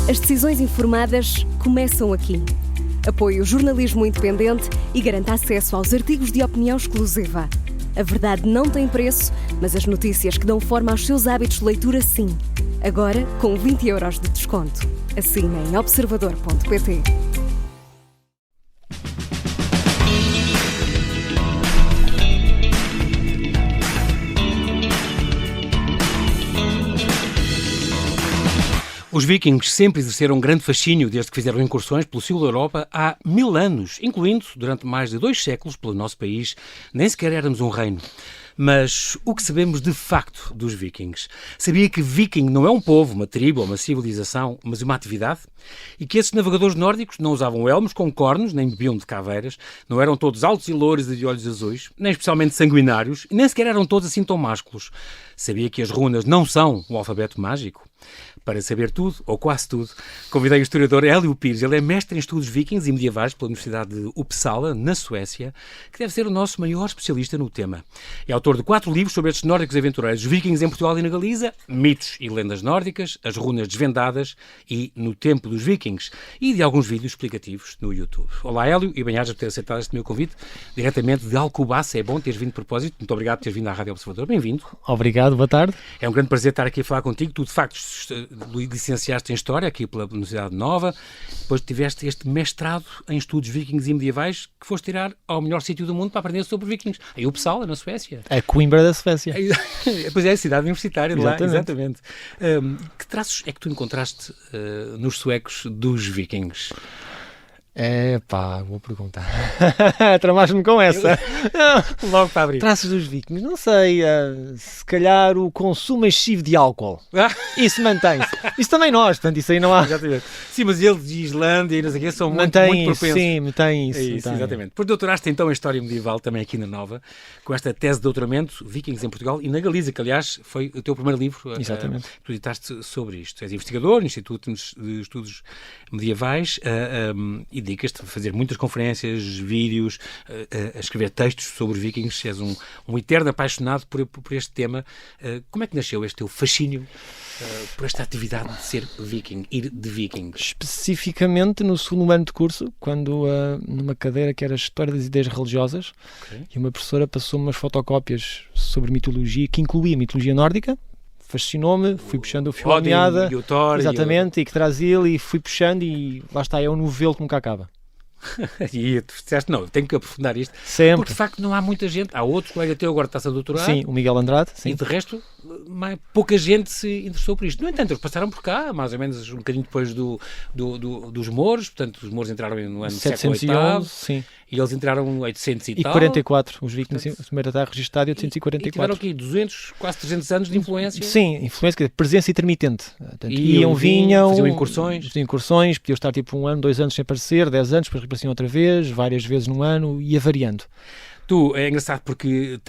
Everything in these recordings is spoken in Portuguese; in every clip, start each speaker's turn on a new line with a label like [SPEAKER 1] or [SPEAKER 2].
[SPEAKER 1] As decisões informadas começam aqui. Apoie o jornalismo independente e garanta acesso aos artigos de opinião exclusiva. A verdade não tem preço, mas as notícias que dão forma aos seus hábitos de leitura, sim. Agora, com 20€ de desconto. Assine em observador.pt.
[SPEAKER 2] Os vikings sempre exerceram um grande fascínio desde que fizeram incursões pelo sul da Europa há 1000 anos, incluindo durante mais de 2 séculos pelo nosso país. Nem sequer éramos um reino. Mas o que sabemos de facto dos vikings? Sabia que viking não é um povo, uma tribo ou uma civilização, mas uma atividade? E que esses navegadores nórdicos não usavam elmos com cornos, nem bebiam de caveiras, não eram todos altos e louros e de olhos azuis, nem especialmente sanguinários, e nem sequer eram todos assim tão másculos. Sabia que as runas não são o alfabeto mágico? Para saber tudo, ou quase tudo, convidei o historiador Hélio Pires. Ele é mestre em estudos vikings e medievais pela Universidade de Uppsala, na Suécia, que deve ser o nosso maior especialista no tema. É autor de 4 livros sobre estes nórdicos aventureiros: Vikings em Portugal e na Galiza, Mitos e Lendas Nórdicas, As Runas Desvendadas e No Tempo dos Vikings, e de alguns vídeos explicativos no YouTube. Olá, Hélio, e bem-ajas por ter aceitado este meu convite, diretamente de Alcobaça. É bom teres vindo de propósito. Muito obrigado por teres vindo à Rádio Observador. Bem-vindo.
[SPEAKER 3] Obrigado, boa tarde.
[SPEAKER 2] É um grande prazer estar aqui a falar contigo. Tu, de facto, licenciaste em História aqui pela Universidade Nova, depois tiveste este mestrado em Estudos Vikings e Medievais que foste tirar ao melhor sítio do mundo para aprender sobre vikings, em Uppsala, na Suécia.
[SPEAKER 3] A Coimbra da Suécia.
[SPEAKER 2] Pois é, a cidade universitária de lá.
[SPEAKER 3] Exatamente.
[SPEAKER 2] Que traços é que tu encontraste nos suecos dos vikings?
[SPEAKER 3] Vou perguntar. Tramaste-me com essa.
[SPEAKER 2] Logo para abrir.
[SPEAKER 3] Traços dos vikings, não sei, se calhar o consumo excessivo de álcool. Isso mantém-se. Isso também nós, portanto, isso aí não há.
[SPEAKER 2] Exatamente. Sim, mas eles de Islândia e não sei o quê são muito propensos.
[SPEAKER 3] Sim, mantém isso.
[SPEAKER 2] Exatamente. Depois doutoraste então em História Medieval, também aqui na Nova, com esta tese de doutoramento, Vikings em Portugal e na Galiza, que aliás foi o teu primeiro livro.
[SPEAKER 3] Exatamente.
[SPEAKER 2] Que tu editaste sobre isto. És investigador no Instituto de Estudos Medievais e dedicas-te a fazer muitas conferências, vídeos, a escrever textos sobre vikings. És um eterno apaixonado por este tema. Como é que nasceu este teu fascínio por esta atividade de ser viking, ir de vikings?
[SPEAKER 3] Especificamente no segundo ano de curso, quando numa cadeira que era História das Ideias Religiosas, e uma professora passou-me umas fotocópias sobre mitologia, que incluía mitologia nórdica. Fascinou-me, fui puxando o fio à meada, exatamente, e que traz ele, e fui puxando, e lá está, é um novelo que nunca acaba.
[SPEAKER 2] E tu disseste, não, eu tenho que aprofundar isto.
[SPEAKER 3] Sempre.
[SPEAKER 2] Porque de facto não há muita gente. Há outro colega teu agora que está-se a doutorar.
[SPEAKER 3] Sim, o Miguel Andrade. Sim.
[SPEAKER 2] E de resto, pouca gente se interessou por isto. No entanto, eles passaram por cá, mais ou menos um bocadinho depois dos mouros. Portanto, os mouros entraram no ano
[SPEAKER 3] 711, sim.
[SPEAKER 2] E eles entraram em 800 e tal.
[SPEAKER 3] 44. Os vikings, o primeiro está registado em 844.
[SPEAKER 2] E tiveram aqui 200, quase 300 anos de influência.
[SPEAKER 3] Sim, influência, presença intermitente. Portanto,
[SPEAKER 2] vinham, faziam
[SPEAKER 3] incursões, podiam estar tipo 1 ano, 2 anos sem aparecer, 10 anos, depois reapareciam outra vez, várias vezes num ano, ia variando.
[SPEAKER 2] Tu, é engraçado porque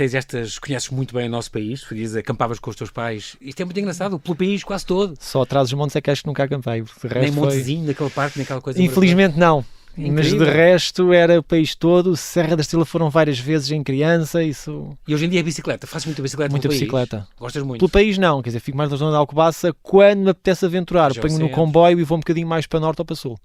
[SPEAKER 2] conheces muito bem o nosso país, tu dizes, acampavas com os teus pais, isto é muito engraçado, pelo país quase todo.
[SPEAKER 3] Só atrás dos montes é que acho que nunca acampei.
[SPEAKER 2] Nem Montezinho, naquele parque, naquela coisa.
[SPEAKER 3] Infelizmente não. Mas de resto era o país todo. Serra da Estrela foram várias vezes em criança. Isso...
[SPEAKER 2] E hoje em dia é bicicleta? Fazes muita bicicleta
[SPEAKER 3] Muita
[SPEAKER 2] pelo
[SPEAKER 3] bicicleta.
[SPEAKER 2] País? Gostas muito?
[SPEAKER 3] Pelo país não, quer dizer, fico mais na zona de Alcobaça quando me apetece aventurar. Ponho no comboio e vou um bocadinho mais para norte ou para sul.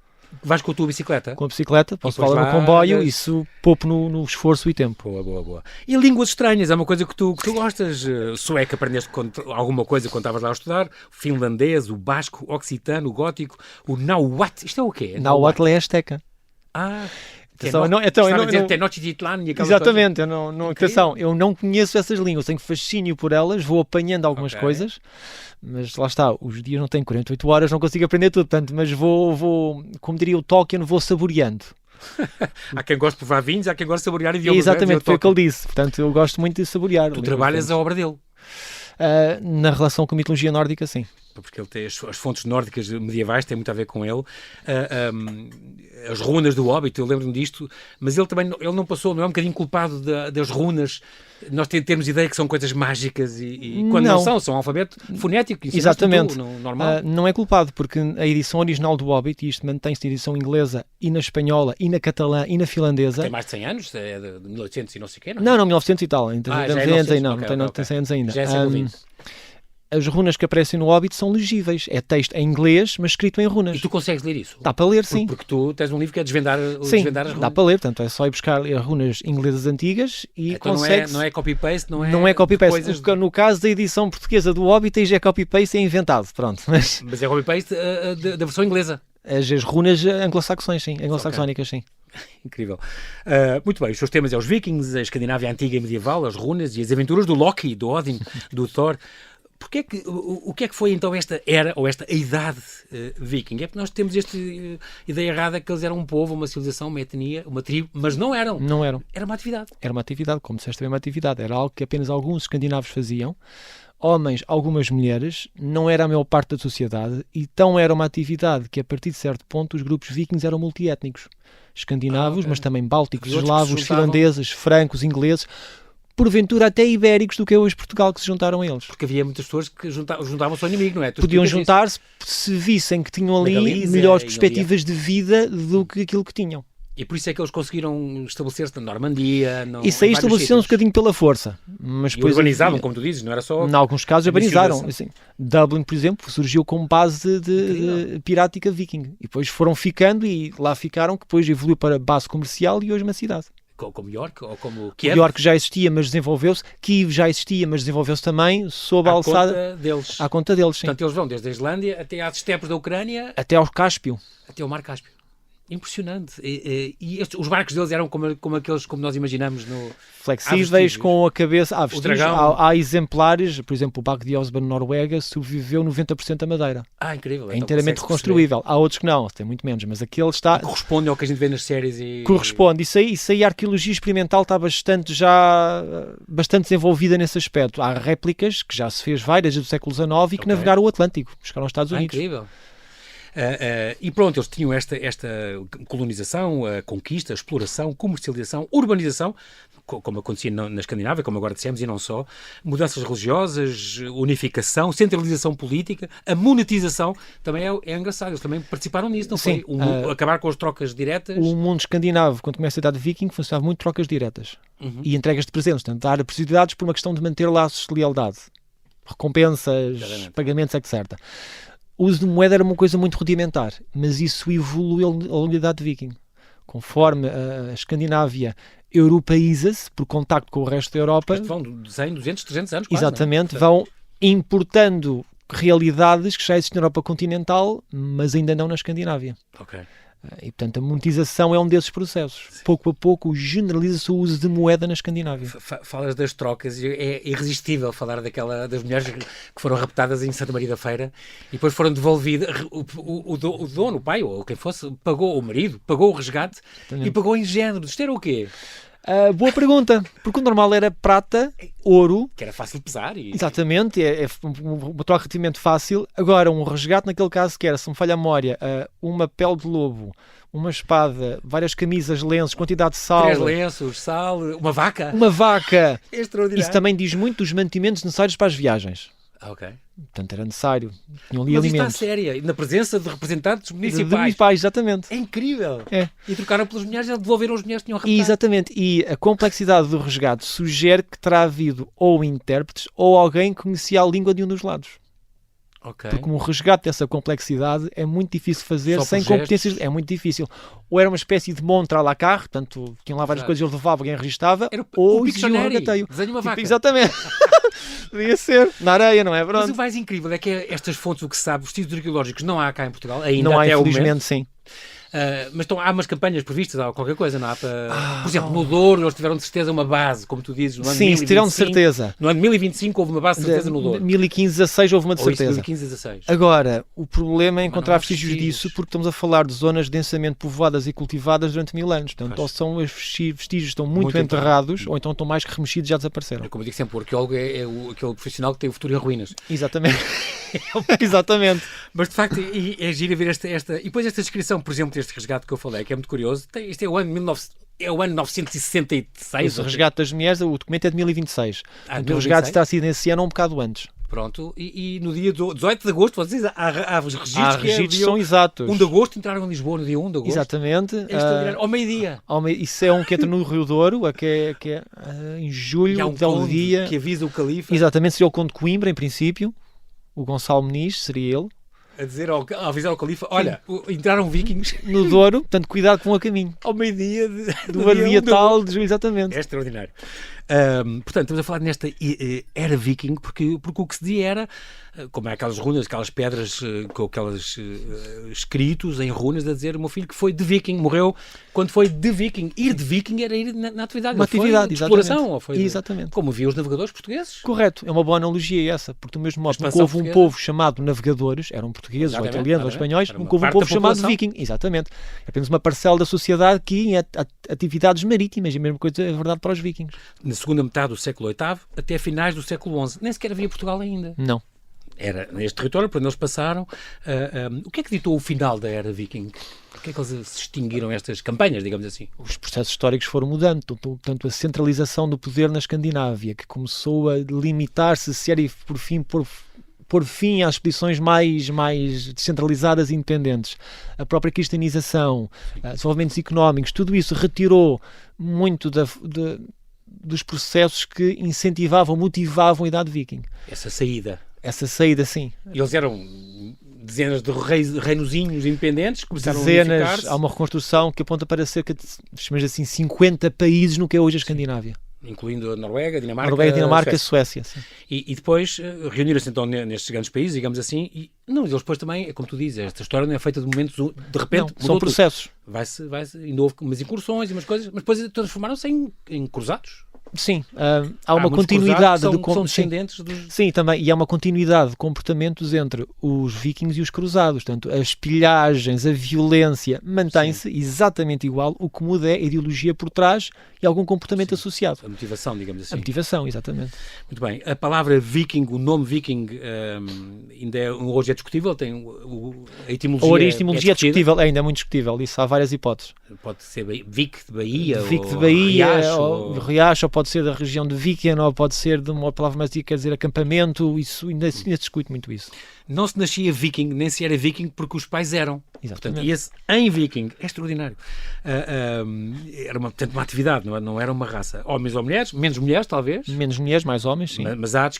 [SPEAKER 2] Vais com a tua bicicleta?
[SPEAKER 3] Com a bicicleta, posso falar no comboio, isso poupo no esforço e tempo.
[SPEAKER 2] Boa. E línguas estranhas, é uma coisa que tu gostas? Sueco, aprendeste alguma coisa quando estavas lá a estudar? O finlandês, o basco, o occitano, o gótico, o nahuatl, isto é o quê?
[SPEAKER 3] Nahuatl é asteca. Exatamente, eu não conheço essas línguas, tenho fascínio por elas, vou apanhando algumas coisas, mas lá está, os dias não têm 48 horas, não consigo aprender tudo, portanto, mas vou, como diria o Tolkien, vou saboreando.
[SPEAKER 2] Há quem goste de provar vinhos, há quem goste de saborear idiomas.
[SPEAKER 3] Exatamente, foi o que ele disse, portanto, eu gosto muito de saborear.
[SPEAKER 2] Tu trabalhas a obra dele?
[SPEAKER 3] Na relação com a mitologia nórdica, sim.
[SPEAKER 2] Porque ele tem as fontes nórdicas medievais, tem muito a ver com ele. As runas do Hobbit, eu lembro-me disto, mas ele não passou, não é um bocadinho culpado das runas. Nós temos ideia que são coisas mágicas e quando não são alfabeto fonético.
[SPEAKER 3] Exatamente.
[SPEAKER 2] Normal.
[SPEAKER 3] Não é culpado, porque a edição original do Hobbit, e isto mantém-se na edição inglesa e na espanhola e na catalã e na finlandesa.
[SPEAKER 2] Tem mais de 100 anos? É de 1800 e não sei o quê,
[SPEAKER 3] não? Não, 1900 e tal. Não tem 100 anos ainda.
[SPEAKER 2] Já é século XX.
[SPEAKER 3] as runas que aparecem no Hobbit são legíveis. É texto em inglês, mas escrito em runas.
[SPEAKER 2] E tu consegues ler isso?
[SPEAKER 3] Dá para ler, sim.
[SPEAKER 2] Porque tu tens um livro que é desvendar as
[SPEAKER 3] Sim,
[SPEAKER 2] runas.
[SPEAKER 3] dá para ler. Portanto, é só ir buscar runas inglesas antigas e
[SPEAKER 2] Então
[SPEAKER 3] consegue-se...
[SPEAKER 2] não é copy-paste,
[SPEAKER 3] Não é copy-paste. No caso da edição portuguesa do Hobbit, aí já é copy-paste, é inventado. Pronto. Mas
[SPEAKER 2] é copy-paste da versão inglesa.
[SPEAKER 3] as runas anglo-saxões, sim. Anglo-saxónicas, sim.
[SPEAKER 2] Incrível. Muito bem, os seus temas são os vikings, a Escandinávia antiga e medieval, as runas e as aventuras do Loki, do Odin, do Thor. O que é que foi então esta era, ou esta idade viking? É porque nós temos esta ideia errada que eles eram um povo, uma civilização, uma etnia, uma tribo, mas não eram.
[SPEAKER 3] Não eram.
[SPEAKER 2] Era uma atividade.
[SPEAKER 3] Era uma atividade, como disseste bem, uma atividade. Era algo que apenas alguns escandinavos faziam. Homens, algumas mulheres, não era a maior parte da sociedade, e tão era uma atividade que a partir de certo ponto os grupos vikings eram multiétnicos. Escandinavos, mas também bálticos, eslavos, finlandeses, francos, ingleses, porventura até ibéricos do que é hoje Portugal, que se juntaram a eles.
[SPEAKER 2] Porque havia muitas pessoas que juntavam-se ao inimigo, não é?
[SPEAKER 3] Podiam juntar-se se vissem que tinham ali melhores perspectivas de vida do que aquilo que tinham.
[SPEAKER 2] E por isso é que eles conseguiram estabelecer-se na Normandia.
[SPEAKER 3] Isso aí estabeleceram um bocadinho pela força. Mas
[SPEAKER 2] depois urbanizavam, como tu dizes, não era só...
[SPEAKER 3] Em alguns casos urbanizaram. Assim, Dublin, por exemplo, surgiu como base de pirática viking. E depois foram ficando e lá ficaram, que depois evoluiu para base comercial e hoje uma cidade.
[SPEAKER 2] Como York ou como Kiev?
[SPEAKER 3] York já existia, mas desenvolveu-se. Kiev já existia, mas desenvolveu-se também sob a alçada...
[SPEAKER 2] À
[SPEAKER 3] conta deles, sim.
[SPEAKER 2] Portanto, eles vão desde a Islândia até às estepes da Ucrânia...
[SPEAKER 3] Até ao Cáspio.
[SPEAKER 2] Até ao Mar Cáspio. Impressionante. E os barcos deles eram como aqueles como nós imaginamos no...
[SPEAKER 3] Flexíveis, com a cabeça... Há exemplares, por exemplo, o barco de Osborne, Noruega, sobreviveu 90% da madeira.
[SPEAKER 2] Incrível.
[SPEAKER 3] É inteiramente reconstruível. Há outros que não, tem muito menos, mas aquele está...
[SPEAKER 2] Corresponde ao que a gente vê nas séries e...
[SPEAKER 3] Corresponde. Isso aí a arqueologia experimental está bastante desenvolvida nesse aspecto. Há réplicas, que já se fez várias do século XIX e que navegaram o Atlântico, chegaram aos Estados Unidos.
[SPEAKER 2] Incrível. E pronto, eles tinham esta colonização, conquista, exploração, comercialização, urbanização, como acontecia na Escandinávia, como agora dissemos, e não só, mudanças religiosas, unificação, centralização política, a monetização, também é engraçado, eles também participaram nisso, não foi? Acabar com as trocas diretas.
[SPEAKER 3] O mundo escandinavo, quando começa a idade viking, funcionava muito trocas diretas e entregas de presentes, portanto, dar prioridades por uma questão de manter laços de lealdade, recompensas, pagamentos, etc. O uso de moeda era uma coisa muito rudimentar, mas isso evoluiu ao longo da idade viking. Conforme a Escandinávia europeiza-se, por contacto com o resto da Europa...
[SPEAKER 2] Isto vão de 100, 200, 300 anos quase,
[SPEAKER 3] exatamente, vão importando realidades que já existem na Europa continental, mas ainda não na Escandinávia.
[SPEAKER 2] Ok.
[SPEAKER 3] E, portanto, a monetização é um desses processos. Sim. Pouco a pouco generaliza-se o uso de moeda na Escandinávia.
[SPEAKER 2] Falas das trocas, é irresistível falar das mulheres que foram raptadas em Santa Maria da Feira e depois foram devolvidas. O dono, o pai ou quem fosse, pagou o marido, pagou o resgate. Exatamente. E pagou em género. Isto era o quê?
[SPEAKER 3] Boa pergunta, porque o normal era prata, ouro...
[SPEAKER 2] Que era fácil de pesar.
[SPEAKER 3] Exatamente, é uma troca relativamente fácil. Agora, um resgate naquele caso que era, se me falha a memória, uma pele de lobo, uma espada, várias camisas, lenços, quantidade de sal...
[SPEAKER 2] 3 lenços, sal, uma vaca.
[SPEAKER 3] Uma vaca!
[SPEAKER 2] Extraordinário.
[SPEAKER 3] Isso também diz muito dos mantimentos necessários para as viagens.
[SPEAKER 2] Ok.
[SPEAKER 3] Portanto, era necessário. Tinham ali
[SPEAKER 2] mas
[SPEAKER 3] alimentos.
[SPEAKER 2] Isto está séria, na presença de representantes municipais.
[SPEAKER 3] Exatamente.
[SPEAKER 2] É incrível.
[SPEAKER 3] É.
[SPEAKER 2] E trocaram pelas mulheres, devolveram as mulheres que tinham raptado.
[SPEAKER 3] Exatamente. E a complexidade do resgate sugere que terá havido ou intérpretes ou alguém que conhecia a língua de um dos lados.
[SPEAKER 2] Okay.
[SPEAKER 3] Porque um resgate dessa complexidade é muito difícil fazer
[SPEAKER 2] só
[SPEAKER 3] sem competências. É muito difícil. Ou era uma espécie de montre à la carte, portanto, tinham lá várias coisas, ele levava, alguém registava, ou exigia um regateio.
[SPEAKER 2] Desenho uma vaca.
[SPEAKER 3] Exatamente. Devia ser. Na areia, não é? Pronto.
[SPEAKER 2] Mas o mais incrível é que estas fontes, o que se sabe, os sítios arqueológicos não há cá em Portugal, ainda
[SPEAKER 3] não
[SPEAKER 2] até
[SPEAKER 3] há,
[SPEAKER 2] o momento.
[SPEAKER 3] infelizmente, sim.
[SPEAKER 2] Mas há umas campanhas previstas, há qualquer coisa, não há para... Por exemplo, no Douro, eles tiveram de certeza uma base, como tu dizes, no ano 2025. Sim,
[SPEAKER 3] tiveram de certeza.
[SPEAKER 2] No ano 2025 houve uma base de certeza no Douro.
[SPEAKER 3] 2015-16 houve uma de certeza.
[SPEAKER 2] 2015-16.
[SPEAKER 3] Agora, o problema é encontrar vestígios disso, porque estamos a falar de zonas densamente povoadas e cultivadas durante 1000 anos. Portanto, ou são os vestígios estão muito enterrados, ou então estão mais que remexidos e já desapareceram.
[SPEAKER 2] Como eu digo sempre, o arqueólogo é aquele profissional que tem o futuro em ruínas.
[SPEAKER 3] Exatamente. Exatamente.
[SPEAKER 2] Mas de facto é giro ver esta... E depois esta descrição, por exemplo, deste resgate que eu falei, que é muito curioso. Isto é o ano 966.
[SPEAKER 3] O resgate das mulheres, o documento é de 1026. O resgate está sido nesse ano um bocado antes.
[SPEAKER 2] Pronto, e no dia 18 de agosto, vocês, há os registros.
[SPEAKER 3] Há registros que são exatos.
[SPEAKER 2] 1 de agosto, entraram em Lisboa no dia 1 de agosto.
[SPEAKER 3] Exatamente.
[SPEAKER 2] Ao meio-dia.
[SPEAKER 3] Isso é um que entra no Rio Douro, que é em julho,
[SPEAKER 2] e há um
[SPEAKER 3] dia.
[SPEAKER 2] Que avisa o califa.
[SPEAKER 3] Exatamente, seria o Conde de Coimbra, em princípio. o Gonçalo Muniz, seria ele,
[SPEAKER 2] A dizer, a avisar ao califa, olha, entraram vikings
[SPEAKER 3] no Douro, portanto, cuidado com o caminho.
[SPEAKER 2] ao meio-dia
[SPEAKER 3] Do dia tal, exatamente.
[SPEAKER 2] É extraordinário. Portanto, estamos a falar nesta era viking, porque o que se dizia era, como é aquelas runas, aquelas pedras com aqueles escritos em runas a dizer, o meu filho que foi de viking, morreu quando foi de viking. Ir de viking era ir na atividade.
[SPEAKER 3] Uma atividade,
[SPEAKER 2] de exploração. Ou foi
[SPEAKER 3] exatamente.
[SPEAKER 2] Como viam os navegadores portugueses.
[SPEAKER 3] Correto, é uma boa analogia essa, porque do mesmo modo que houve um povo chamado navegadores, eram portugueses ou italianos ou espanhóis, nunca houve um povo chamado viking. Exatamente. É apenas uma parcela da sociedade que ia a atividades marítimas, e a mesma coisa é verdade para os vikings.
[SPEAKER 2] Na segunda metade do século VIII até finais do século XI. Nem sequer havia Portugal ainda.
[SPEAKER 3] Não.
[SPEAKER 2] Era neste território, por onde eles passaram. O que é que ditou o final da era viking? Por que é que eles se extinguiram estas campanhas, digamos assim?
[SPEAKER 3] Os processos históricos foram mudando, tanto a centralização do poder na Escandinávia, que começou a limitar-se, e por fim pôr fim às expedições mais descentralizadas e independentes. A própria cristianização, desenvolvimentos económicos, tudo isso retirou muito dos processos que incentivavam, motivavam a idade viking.
[SPEAKER 2] Essa saída,
[SPEAKER 3] sim.
[SPEAKER 2] Eles eram dezenas de reinozinhos independentes que começaram a unificar-se.
[SPEAKER 3] Há uma reconstrução que aponta para cerca de, chamamos assim, 50 países no que é hoje a Escandinávia.
[SPEAKER 2] Incluindo a Noruega, Dinamarca,
[SPEAKER 3] Suécia. Sim.
[SPEAKER 2] E depois reuniram-se então nestes grandes países, digamos assim, e eles depois também, é como tu dizes, esta história não é feita de momentos, de repente,
[SPEAKER 3] não, são processos.
[SPEAKER 2] Ainda houve umas incursões e umas coisas, mas depois transformaram-se em cruzados.
[SPEAKER 3] Sim, há uma continuidade
[SPEAKER 2] são descendentes dos...
[SPEAKER 3] Sim, também, e há uma continuidade de comportamentos entre os vikings e os cruzados. Portanto, as pilhagens, a violência mantém-se exatamente igual. O que muda é a ideologia por trás e algum comportamento associado.
[SPEAKER 2] A motivação, digamos assim.
[SPEAKER 3] A motivação, exatamente.
[SPEAKER 2] Muito bem. A palavra viking, o nome viking, ainda hoje é discutível, tem a etimologia...
[SPEAKER 3] A etimologia é discutível, ainda é muito discutível. Isso há várias hipóteses.
[SPEAKER 2] Pode ser Vik de Bahia,
[SPEAKER 3] Vik de Bahia, Riacho, ou pode ser da região de Viken, ou pode ser de uma palavra mais antiga, quer dizer acampamento. Isso ainda se discute muito isso.
[SPEAKER 2] Não se nascia viking, nem se era viking porque os pais eram.
[SPEAKER 3] Exatamente.
[SPEAKER 2] Portanto, ia-se em viking. É extraordinário. Era uma atividade, não era uma raça. Homens ou mulheres, menos mulheres talvez.
[SPEAKER 3] Menos mulheres, mais homens, sim.
[SPEAKER 2] Mas há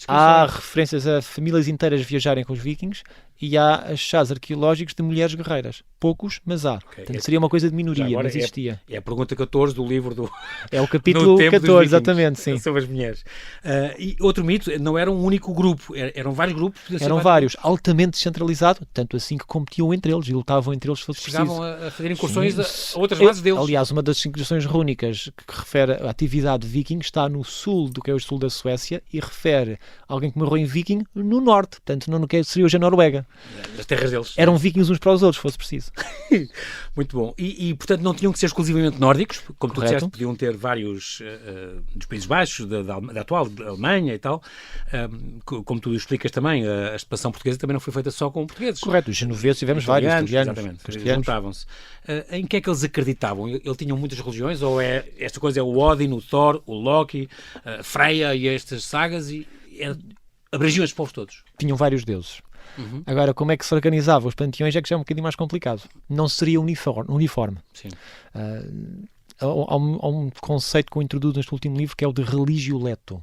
[SPEAKER 3] há referências a famílias inteiras viajarem com os vikings e há achados arqueológicos de mulheres guerreiras. Poucos, mas há. Okay. Portanto, seria uma coisa de minoria, mas existia.
[SPEAKER 2] É a pergunta 14 do livro do...
[SPEAKER 3] É o capítulo 14, exatamente, sim.
[SPEAKER 2] Sobre as mulheres. E outro mito, não era um único grupo, eram vários grupos.
[SPEAKER 3] Eram vários, altamente descentralizados, tanto assim que competiam entre eles e lutavam entre eles se fosse preciso.
[SPEAKER 2] Chegavam a fazer incursões a outras bases deles.
[SPEAKER 3] Aliás, uma das incursões rúnicas que refere à atividade viking está no sul do que é o sul da Suécia e refere a alguém que morreu em viking no norte, portanto, no que seria hoje a Noruega.
[SPEAKER 2] As terras deles.
[SPEAKER 3] Eram vikings uns para os outros, se fosse preciso.
[SPEAKER 2] Muito bom. E, portanto, não tinham que ser exclusivamente nórdicos, como tu disseste, podiam ter vários dos Países Baixos, da atual Alemanha e tal. Como tu explicas também, a expansão portuguesa também não foi feita só com portugueses.
[SPEAKER 3] Correto, os genoveses tivemos vários,
[SPEAKER 2] italianos, juntavam-se. Em que é que eles acreditavam? Eles tinham muitas religiões? Ou esta coisa é o Odin, o Thor, o Loki, a Freya e estas sagas? E abrangiam estes povos todos?
[SPEAKER 3] Tinham vários deuses. Uhum. Agora, como é que se organizava os panteões é que já é um bocadinho mais complicado. Não seria uniforme.
[SPEAKER 2] Sim.
[SPEAKER 3] Há um conceito que eu introduzo neste último livro que é o de religio leto.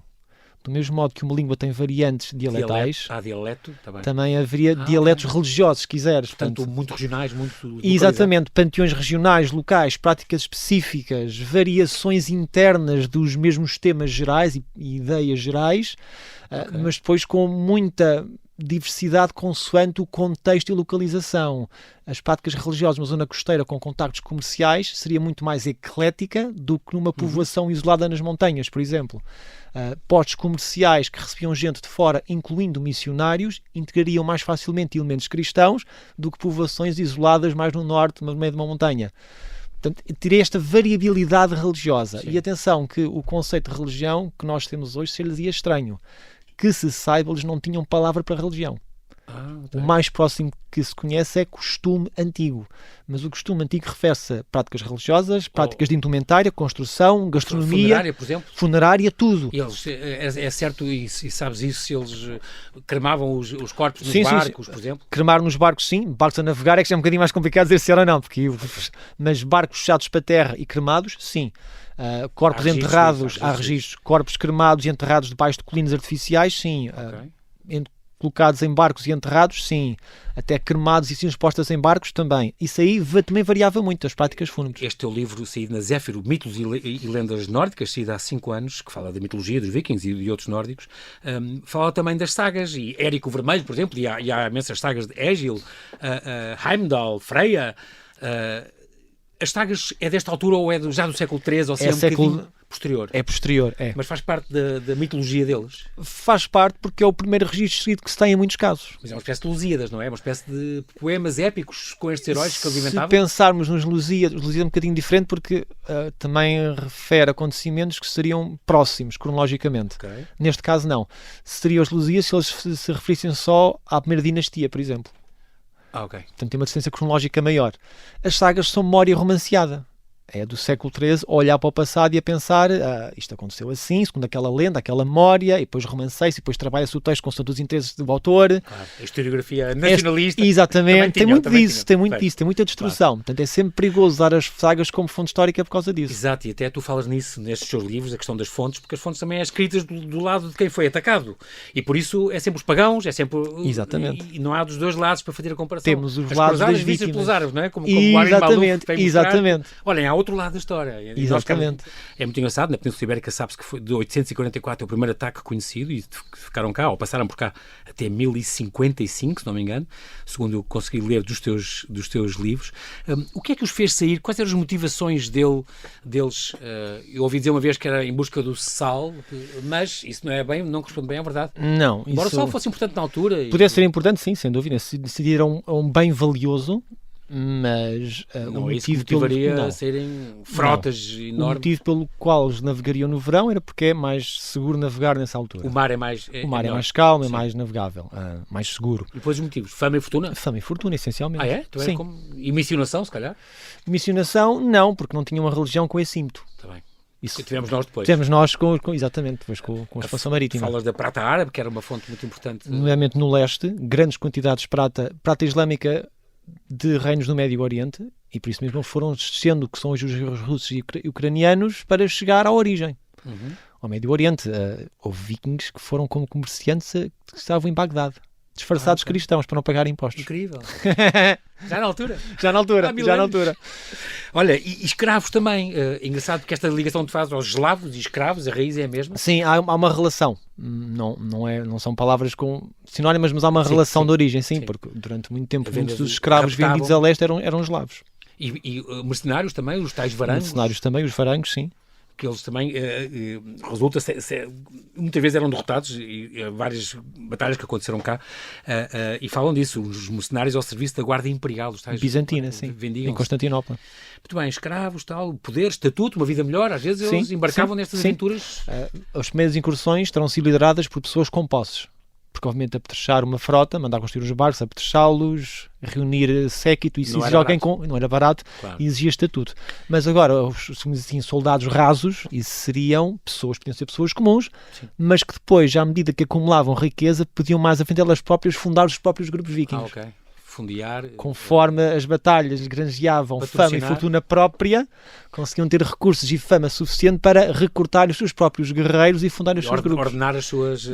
[SPEAKER 3] Do mesmo modo que uma língua tem variantes dialetais,
[SPEAKER 2] dialeto,
[SPEAKER 3] também haveria dialetos religiosos, se quiseres.
[SPEAKER 2] Portanto, muito regionais, muito...
[SPEAKER 3] Exatamente, panteões regionais, locais, práticas específicas, variações internas dos mesmos temas gerais e ideias gerais, mas depois com muita diversidade consoante o contexto e localização. As práticas religiosas numa zona costeira com contactos comerciais seria muito mais eclética do que numa povoação isolada nas montanhas, por exemplo. Postos comerciais que recebiam gente de fora, incluindo missionários, integrariam mais facilmente elementos cristãos do que povoações isoladas mais no norte, no meio de uma montanha. Portanto, teria esta variabilidade religiosa. Sim. E atenção que o conceito de religião que nós temos hoje se lhes ia estranho. Que se saiba, eles não tinham palavra para religião. O mais próximo que se conhece é costume antigo. Mas o costume antigo refere-se a práticas religiosas, práticas de indumentária, construção, gastronomia...
[SPEAKER 2] Funerária, por exemplo?
[SPEAKER 3] Funerária, tudo.
[SPEAKER 2] Eles, é certo, e sabes isso, se eles cremavam os corpos nos barcos, por exemplo?
[SPEAKER 3] Cremar nos barcos, sim. Barcos a navegar é que já é um bocadinho mais complicado dizer se era ou não. Mas barcos fechados para terra e cremados, sim. Corpos enterrados, há registros. Corpos cremados e enterrados debaixo de colinas artificiais, sim. colocados em barcos e enterrados, sim. Até cremados e cinzas postas em barcos, também. Isso aí também variava muito, as práticas fúnebres.
[SPEAKER 2] Este teu livro, saído na Zéfiro, Mitos e Lendas Nórdicas, saído há 5 anos, que fala da mitologia dos vikings e outros nórdicos, fala também das sagas, e Érico Vermelho, por exemplo, e há imensas sagas de Egil, Heimdall, Freya. As sagas é desta altura ou é já do século XIII, ou seja, um bocadinho posterior?
[SPEAKER 3] É posterior, é.
[SPEAKER 2] Mas faz parte da mitologia deles?
[SPEAKER 3] Faz parte porque é o primeiro registro escrito que se tem em muitos casos.
[SPEAKER 2] Mas é uma espécie de Lusíadas, não é? Uma espécie de poemas épicos com estes heróis que eles inventavam?
[SPEAKER 3] Se pensarmos nos Lusíadas, é um bocadinho diferente porque também refere acontecimentos que seriam próximos, cronologicamente.
[SPEAKER 2] Okay.
[SPEAKER 3] Neste caso, não. Seriam os Lusíadas se eles se referissem só à primeira dinastia, por exemplo.
[SPEAKER 2] Ok.
[SPEAKER 3] Portanto, tem uma distância cronológica maior. As sagas são memória romanceada. É do século XIII olhar para o passado e a pensar isto aconteceu assim, segundo aquela lenda, aquela memória, e depois romanceia-se, e depois trabalha-se o texto com os interesses do autor.
[SPEAKER 2] Claro. A historiografia nacionalista.
[SPEAKER 3] Exatamente. Tem muito disso, tem muita destrução.
[SPEAKER 2] Claro.
[SPEAKER 3] Portanto, é sempre perigoso usar as sagas como fonte histórica por causa disso.
[SPEAKER 2] Exato, e até tu falas nisso, nestes teus livros, a questão das fontes, porque as fontes também é escritas do lado de quem foi atacado. E por isso é sempre os pagãos, é sempre...
[SPEAKER 3] Exatamente.
[SPEAKER 2] E não há dos dois lados para fazer a comparação.
[SPEAKER 3] Temos os lados das vítimas.
[SPEAKER 2] Vistas pelos árabes, não é? Como
[SPEAKER 3] exatamente,
[SPEAKER 2] exatamente. Olhem, há outro lado da história.
[SPEAKER 3] Exatamente.
[SPEAKER 2] É muito engraçado, na Península Ibérica sabe-se que foi de 844 o primeiro ataque conhecido e ficaram cá, ou passaram por cá até 1055, se não me engano, segundo eu consegui ler dos teus livros. O que é que os fez sair? Quais eram as motivações deles? Eu ouvi dizer uma vez que era em busca do sal, mas isso não corresponde bem à verdade.
[SPEAKER 3] Não.
[SPEAKER 2] Embora o sal fosse importante na altura.
[SPEAKER 3] Pudesse ser importante, sim, sem dúvida. Se decidiram um bem valioso, mas
[SPEAKER 2] não
[SPEAKER 3] o
[SPEAKER 2] é isso
[SPEAKER 3] motivo
[SPEAKER 2] que motivaria
[SPEAKER 3] pelo
[SPEAKER 2] a serem frotas enormes.
[SPEAKER 3] O motivo pelo qual eles navegariam no verão era porque é mais seguro navegar nessa altura.
[SPEAKER 2] O mar é mais
[SPEAKER 3] mais calmo, é mais navegável, mais seguro.
[SPEAKER 2] E depois os motivos? Fama e fortuna?
[SPEAKER 3] Fama e fortuna, essencialmente.
[SPEAKER 2] Ah, é? Então
[SPEAKER 3] sim.
[SPEAKER 2] E missionação, se calhar?
[SPEAKER 3] Missionação, não, porque não tinha uma religião com esse ímpeto.
[SPEAKER 2] Está bem.
[SPEAKER 3] Isso.
[SPEAKER 2] E tivemos nós depois.
[SPEAKER 3] Tivemos nós exatamente, depois com a expansão marítima.
[SPEAKER 2] Falas da prata árabe, que era uma fonte muito importante.
[SPEAKER 3] Nomeadamente no leste, grandes quantidades de prata islâmica de reinos do Médio Oriente, e por isso mesmo foram descendo, que são hoje os russos e ucranianos, para chegar à origem, ao Médio Oriente. Houve vikings que foram como comerciantes que estavam em Bagdade, disfarçados cristãos, para não pagar impostos.
[SPEAKER 2] Incrível. Já na altura.
[SPEAKER 3] Já na altura.
[SPEAKER 2] Olha, e escravos também. Engraçado porque esta ligação que tu fazes aos eslavos e escravos, a raiz é a mesma?
[SPEAKER 3] Sim, há uma relação. Não são palavras com sinónimas, mas há uma relação de origem, sim, porque durante muito tempo muitos dos escravos vendidos a leste eram eslavos.
[SPEAKER 2] E mercenários também, os tais varangos?
[SPEAKER 3] Mercenários também, os varangos, sim.
[SPEAKER 2] Que eles também muitas vezes eram derrotados, e várias batalhas que aconteceram cá, e falam disso, os mercenários ao serviço da guarda imperial, os tais
[SPEAKER 3] bizantina, sim, em Constantinopla.
[SPEAKER 2] Muito bem, escravos, tal, poder, estatuto, uma vida melhor, às vezes eles embarcavam nestas aventuras.
[SPEAKER 3] As primeiras incursões terão sido lideradas por pessoas com posses, porque obviamente apetrechar uma frota, mandar construir os barcos, apetrechá-los, reunir séquito, isso exigia alguém não era barato, claro. E exigia estatuto. Mas agora, assim, soldados rasos, isso seriam pessoas, podiam ser pessoas comuns, sim, mas que depois, já à medida que acumulavam riqueza, podiam mais a frente elas próprias fundar os próprios grupos vikings.
[SPEAKER 2] Ok. Fundiar,
[SPEAKER 3] conforme as batalhas lhes granjeavam fama e fortuna própria, conseguiam ter recursos e fama suficiente para recrutar os seus próprios guerreiros e fundar os seus grupos.
[SPEAKER 2] Ordenar as suas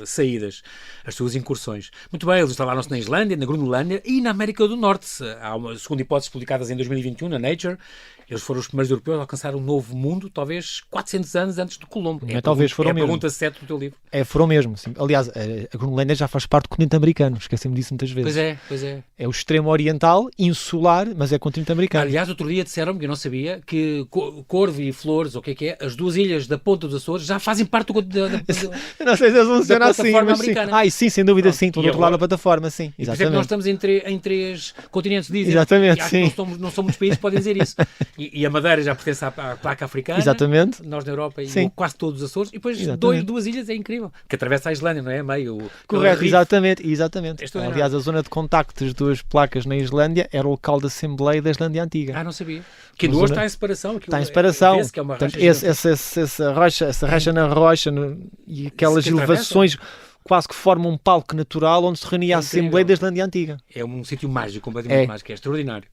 [SPEAKER 2] saídas, as suas incursões. Muito bem, eles instalaram-se na Islândia, na Groenlândia e na América do Norte. Há uma segunda hipótese publicada em 2021 na Nature. Eles foram os primeiros europeus a alcançar um novo mundo, talvez 400 anos antes do Colombo.
[SPEAKER 3] Talvez foram mesmo.
[SPEAKER 2] É a pergunta 7 do teu livro.
[SPEAKER 3] Foram mesmo. Sim. Aliás, a Groenlândia já faz parte do continente americano. Esqueci-me disso muitas vezes.
[SPEAKER 2] Pois é.
[SPEAKER 3] É o extremo oriental, insular, mas é continente americano.
[SPEAKER 2] Aliás, outro dia disseram-me, que eu não sabia, que Corvo e Flores, ou o que é, as duas ilhas da Ponta dos Açores já fazem parte da
[SPEAKER 3] não sei se eles funcionam assim,
[SPEAKER 2] mas americana.
[SPEAKER 3] Sim, sem dúvida, sim. Estão do outro lado da plataforma, sim.
[SPEAKER 2] E por isso é que nós estamos em três continentes, dizem.
[SPEAKER 3] Exatamente, sim.
[SPEAKER 2] Não são muitos países que podem dizer isso. E a Madeira já pertence à placa africana.
[SPEAKER 3] Exatamente.
[SPEAKER 2] Nós na Europa e quase todos os Açores. E depois duas ilhas é incrível. Que atravessa a Islândia, não é? Meio.
[SPEAKER 3] Correto, exatamente. Aliás, a zona de contacto das duas placas na Islândia era o local de Assembleia da Islândia Antiga.
[SPEAKER 2] Não sabia. Que ainda hoje está em separação.
[SPEAKER 3] Está em separação.
[SPEAKER 2] Que é uma
[SPEAKER 3] rocha essa rocha na rocha e aquelas elevações. quase que forma um palco natural onde se reunia a Assembleia da Islândia Antiga.
[SPEAKER 2] É um sítio mágico, completamente mágico, é extraordinário.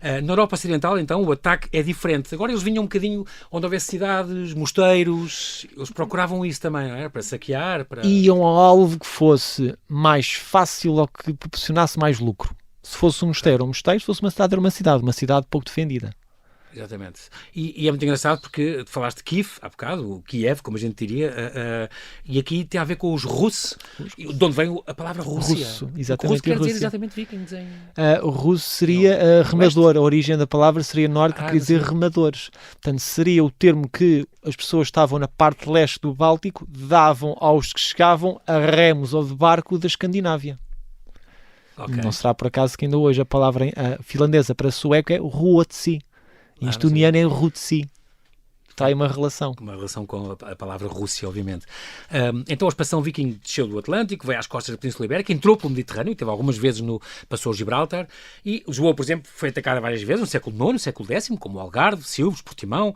[SPEAKER 2] Na Europa Ocidental, então, o ataque é diferente. Agora eles vinham um bocadinho onde houvesse cidades, mosteiros, eles procuravam isso também, não é? Para saquear, para...
[SPEAKER 3] Iam ao alvo que fosse mais fácil ou que proporcionasse mais lucro. Se fosse um mosteiro, um mosteiro; se fosse uma cidade pouco defendida.
[SPEAKER 2] Exatamente. E é muito engraçado porque tu falaste de Kiev, há bocado, o Kiev, como a gente diria, e aqui tem a ver com os russos, de onde vem a palavra Rússia.
[SPEAKER 3] Russo, exatamente.
[SPEAKER 2] Russo quer dizer exatamente vikings em...
[SPEAKER 3] O russo seria remador, a origem da palavra seria nórdica, que quer dizer remadores. Portanto, seria o termo que as pessoas estavam na parte leste do Báltico davam aos que chegavam a remos ou de barco da Escandinávia. Okay. Não será por acaso que ainda hoje a palavra finlandesa para sueco é ruotsi. Em estoniano é Rutsi. Está aí uma relação.
[SPEAKER 2] Uma relação com a palavra Rússia, obviamente. Então a expansão viking desceu do Atlântico, veio às costas da Península Ibérica, entrou pelo Mediterrâneo, teve algumas vezes passou Gibraltar, e Lisboa, por exemplo, foi atacada várias vezes, no século IX, no século X, como o Algarve, Silves, Portimão,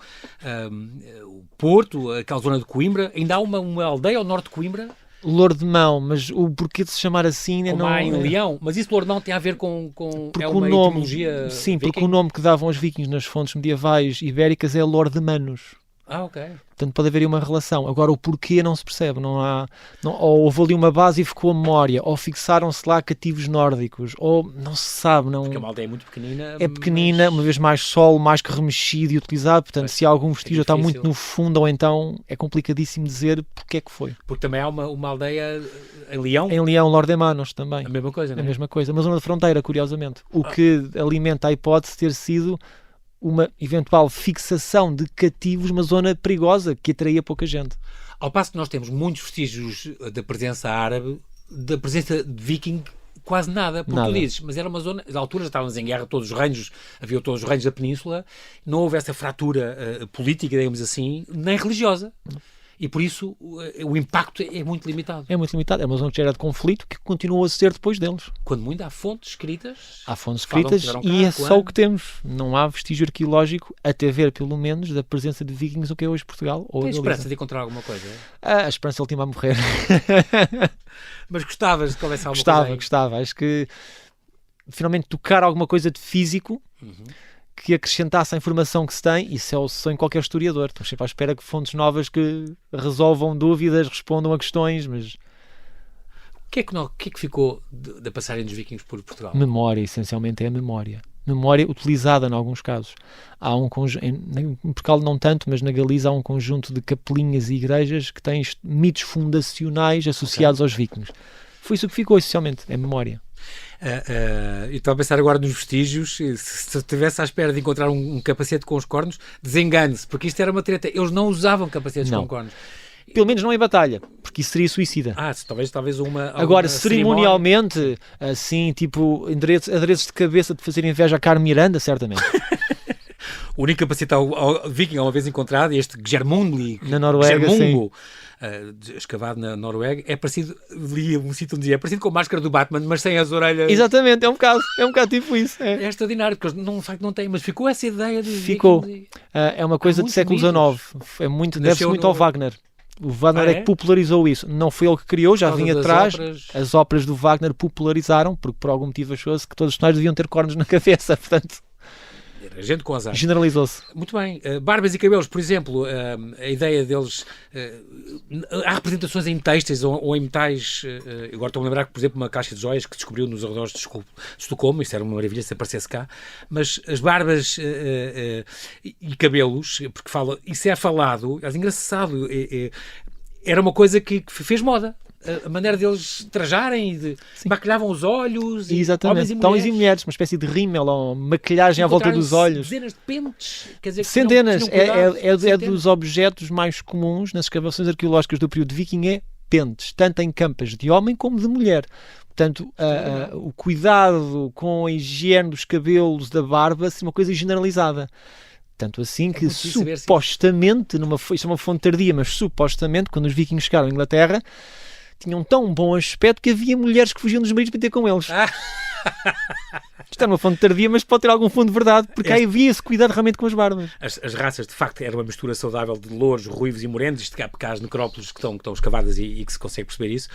[SPEAKER 2] o Porto, aquela zona de Coimbra. Ainda há uma aldeia ao norte de Coimbra,
[SPEAKER 3] Lordemão, mas o porquê de se chamar assim
[SPEAKER 2] como
[SPEAKER 3] não
[SPEAKER 2] há em Leão, mas isso Lordemão tem a ver com
[SPEAKER 3] porque
[SPEAKER 2] é uma
[SPEAKER 3] o nome,
[SPEAKER 2] etimologia
[SPEAKER 3] sim,
[SPEAKER 2] viking?
[SPEAKER 3] porque o nome que davam aos vikings nas fontes medievais ibéricas é Lordemanus.
[SPEAKER 2] Ok.
[SPEAKER 3] Portanto, pode haver aí uma relação. Agora, o porquê não se percebe. Ou houve ali uma base e ficou a memória, ou fixaram-se lá cativos nórdicos, ou não se sabe. Não...
[SPEAKER 2] Porque a malta é muito pequenina.
[SPEAKER 3] É pequenina, uma vez mais solo, mais que remexido e utilizado. Portanto, se há algum vestígio está muito no fundo, ou então é complicadíssimo dizer porque é que foi.
[SPEAKER 2] Porque também há uma aldeia em Leão.
[SPEAKER 3] Em Leão, Lordemanos também.
[SPEAKER 2] A mesma coisa, não é?
[SPEAKER 3] A mesma coisa. Uma zona de fronteira, curiosamente. O que alimenta a hipótese de ter sido uma eventual fixação de cativos, uma zona perigosa que atraía pouca gente.
[SPEAKER 2] Ao passo que nós temos muitos vestígios da presença árabe, da presença de viking, quase nada, porque tu dizes, mas era uma zona, às alturas estávamos em guerra, havia todos os reinos da península, não houve essa fratura política, digamos assim, nem religiosa. E por isso o impacto é muito limitado.
[SPEAKER 3] É muito limitado. É uma zona que já era de conflito que continuou a ser depois deles.
[SPEAKER 2] Quando muito há fontes escritas.
[SPEAKER 3] Há fontes escritas e é só o que temos. Não há vestígio arqueológico, até ver pelo menos, da presença de vikings no que é hoje Portugal. Ou
[SPEAKER 2] tem esperança de encontrar alguma coisa?
[SPEAKER 3] A esperança última a morrer.
[SPEAKER 2] Mas gostavas de que houvesse alguma coisa aí?
[SPEAKER 3] Gostava. Acho que finalmente tocar alguma coisa de físico que acrescentasse a informação que se tem, isso é o sonho de qualquer historiador. Estamos sempre à espera que fontes novas que resolvam dúvidas, respondam a questões, mas...
[SPEAKER 2] O que é que ficou da passagem dos vikings por Portugal?
[SPEAKER 3] Memória, essencialmente é a memória. Memória utilizada em alguns casos. Há em Portugal não tanto, mas na Galiza há um conjunto de capelinhas e igrejas que têm mitos fundacionais associados aos vikings. Foi isso que ficou, essencialmente, é memória.
[SPEAKER 2] E estou a pensar agora nos vestígios. Se estivesse à espera de encontrar um capacete com os cornos, desengane-se, porque isto era uma treta. Eles não usavam capacetes com cornos.
[SPEAKER 3] Pelo menos não em batalha, porque isso seria suicida.
[SPEAKER 2] Talvez uma...
[SPEAKER 3] Agora, cerimonialmente, assim, tipo, adereços de cabeça de fazer inveja a Carmen Miranda, certamente.
[SPEAKER 2] O único capacete ao viking uma vez encontrado, este Germungli,
[SPEAKER 3] na Noruega, sim.
[SPEAKER 2] Escavado na Noruega, é parecido, li um sítio onde dizia, é parecido com a máscara do Batman, mas sem as orelhas.
[SPEAKER 3] Exatamente, é um bocado tipo isso. É
[SPEAKER 2] extraordinário, porque eles não têm, mas ficou essa ideia de
[SPEAKER 3] ficou. É uma coisa do século XIX, deve-se muito ao Wagner. O Wagner é que popularizou isso. Não foi ele que criou, já vinha atrás. As óperas do Wagner popularizaram, porque por algum motivo achou-se que todos os personagens deviam ter cornos na cabeça, portanto...
[SPEAKER 2] Era gente com azar.
[SPEAKER 3] Generalizou-se.
[SPEAKER 2] Muito bem. Barbas e cabelos, por exemplo, a ideia deles... há representações em têxteis ou em metais... agora estou a lembrar que, por exemplo, uma caixa de joias que descobriu nos arredores de Estocolmo, isso era uma maravilha se aparecesse cá, mas as barbas e cabelos, porque isso é falado, é engraçado, era uma coisa que fez moda. A maneira deles trajarem e maquilhavam os olhos.
[SPEAKER 3] Exatamente. Homens e mulheres, uma espécie de rímel ou maquilhagem à volta dos olhos.
[SPEAKER 2] Dezenas de pentes. Quer dizer,
[SPEAKER 3] centenas. É dos objetos mais comuns nas escavações arqueológicas do período viking, é pentes, tanto em campas de homem como de mulher. Portanto, o cuidado com a higiene dos cabelos, da barba, é uma coisa generalizada. Tanto assim que supostamente, isto é uma fonte tardia, mas supostamente, quando os vikings chegaram à Inglaterra, tinham tão bom aspecto que havia mulheres que fugiam dos maridos para ter com eles. Isto é uma fonte tardia, mas pode ter algum fundo de verdade, porque aí havia esse cuidado realmente com as barbas.
[SPEAKER 2] As raças, de facto, era uma mistura saudável de louros, ruivos e morenos, isto porque há as necrópolis que estão escavadas e que se consegue perceber isso.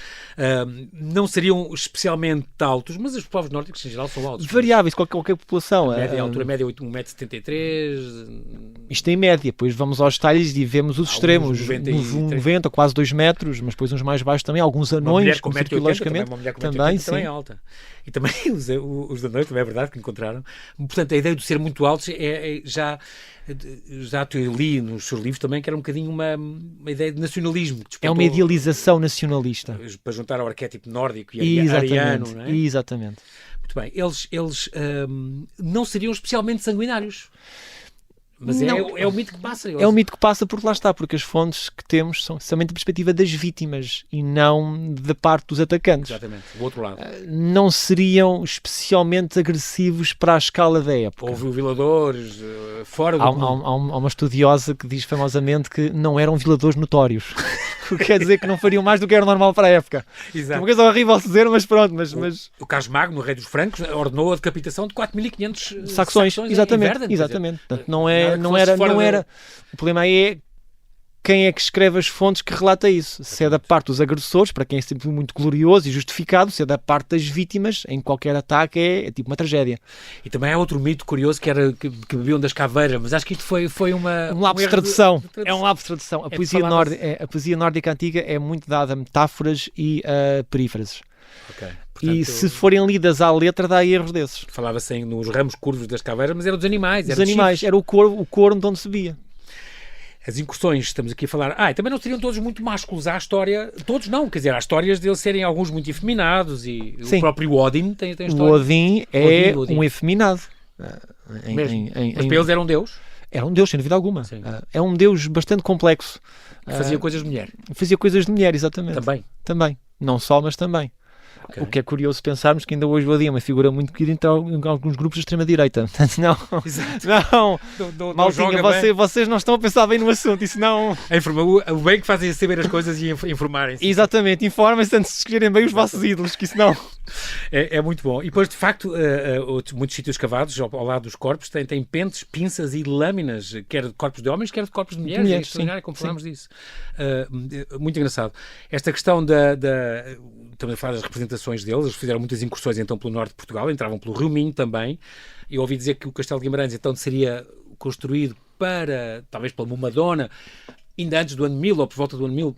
[SPEAKER 2] Não seriam especialmente altos, mas os povos nórdicos em geral são altos.
[SPEAKER 3] Variáveis, qualquer população.
[SPEAKER 2] A altura média é 1,73 m.
[SPEAKER 3] Isto em média, depois vamos aos detalhes e vemos os extremos, 90 ou quase 2 metros, mas depois uns mais baixos também, alguns anões,
[SPEAKER 2] com 1,80 m, também é alta. E também os anões, também é verdade, que encontraram. Portanto, a ideia de ser muito altos já eu li nos seus livros também que era um bocadinho uma ideia de nacionalismo.
[SPEAKER 3] É uma idealização nacionalista.
[SPEAKER 2] Para juntar ao arquétipo nórdico e ariano, não é?
[SPEAKER 3] Exatamente.
[SPEAKER 2] Muito bem. Eles não seriam especialmente sanguinários. Mas é o mito que passa.
[SPEAKER 3] É o mito que passa porque lá está, porque as fontes que temos são somente a perspectiva das vítimas e não da parte dos atacantes.
[SPEAKER 2] Exatamente, o outro lado.
[SPEAKER 3] Não seriam especialmente agressivos para a escala da época.
[SPEAKER 2] Houve violadores fora do
[SPEAKER 3] Há uma estudiosa que diz famosamente que não eram violadores notórios. O que quer dizer que não fariam mais do que era normal para a época.
[SPEAKER 2] Exato.
[SPEAKER 3] Uma coisa horrível de dizer, mas pronto.
[SPEAKER 2] O Carlos Magno, o rei dos francos, ordenou a decapitação de 4.500
[SPEAKER 3] saxões. Exatamente. Portanto, não era. O problema aí é quem é que escreve as fontes que relata isso. Se é da parte dos agressores, para quem é sempre muito glorioso e justificado, se é da parte das vítimas, em qualquer ataque é tipo uma tragédia.
[SPEAKER 2] E também há outro mito curioso que era que bebiam das caveiras, mas acho que isto foi um
[SPEAKER 3] lapso de tradução. É um lapso de tradução. A poesia nórdica antiga é muito dada a metáforas e a perífrases.
[SPEAKER 2] Okay. Portanto,
[SPEAKER 3] e se forem lidas à letra, dá erros desses.
[SPEAKER 2] Falava-se nos ramos curvos das caveiras, mas era dos animais.
[SPEAKER 3] Era o corno de onde se via.
[SPEAKER 2] As incursões, estamos aqui a falar... e também não seriam todos muito másculos. Há a história... Todos não, quer dizer, há histórias deles serem alguns muito efeminados e
[SPEAKER 3] sim.
[SPEAKER 2] O próprio Odin tem história.
[SPEAKER 3] O Odin é um efeminado.
[SPEAKER 2] Mas para eles era um deus?
[SPEAKER 3] Era um deus, sem dúvida alguma. É um deus bastante complexo.
[SPEAKER 2] Fazia coisas de mulher.
[SPEAKER 3] Fazia coisas de mulher, exatamente. Também. Não só, mas também. Okay. O que é curioso pensarmos que ainda hoje o Odin é uma figura muito querida em alguns grupos de extrema-direita. Maltinha, vocês não estão a pensar bem no assunto. Isso não...
[SPEAKER 2] O bem que fazem saber as coisas e informarem-se.
[SPEAKER 3] Exatamente, informem-se antes de escolherem bem os vossos ídolos, que isso não...
[SPEAKER 2] É muito bom. E depois, de facto, muitos sítios cavados ao lado dos corpos têm pentes, pinças e lâminas, quer de corpos de homens, quer de corpos de mulheres. É extraordinário como falámos disso. Muito engraçado. Esta questão também a falar das representações deles, eles fizeram muitas incursões então pelo norte de Portugal, entravam pelo Rio Minho também. Eu ouvi dizer que o Castelo de Guimarães então seria construído talvez pela Madonna, ainda antes do ano 1000 ou por volta do ano 1000,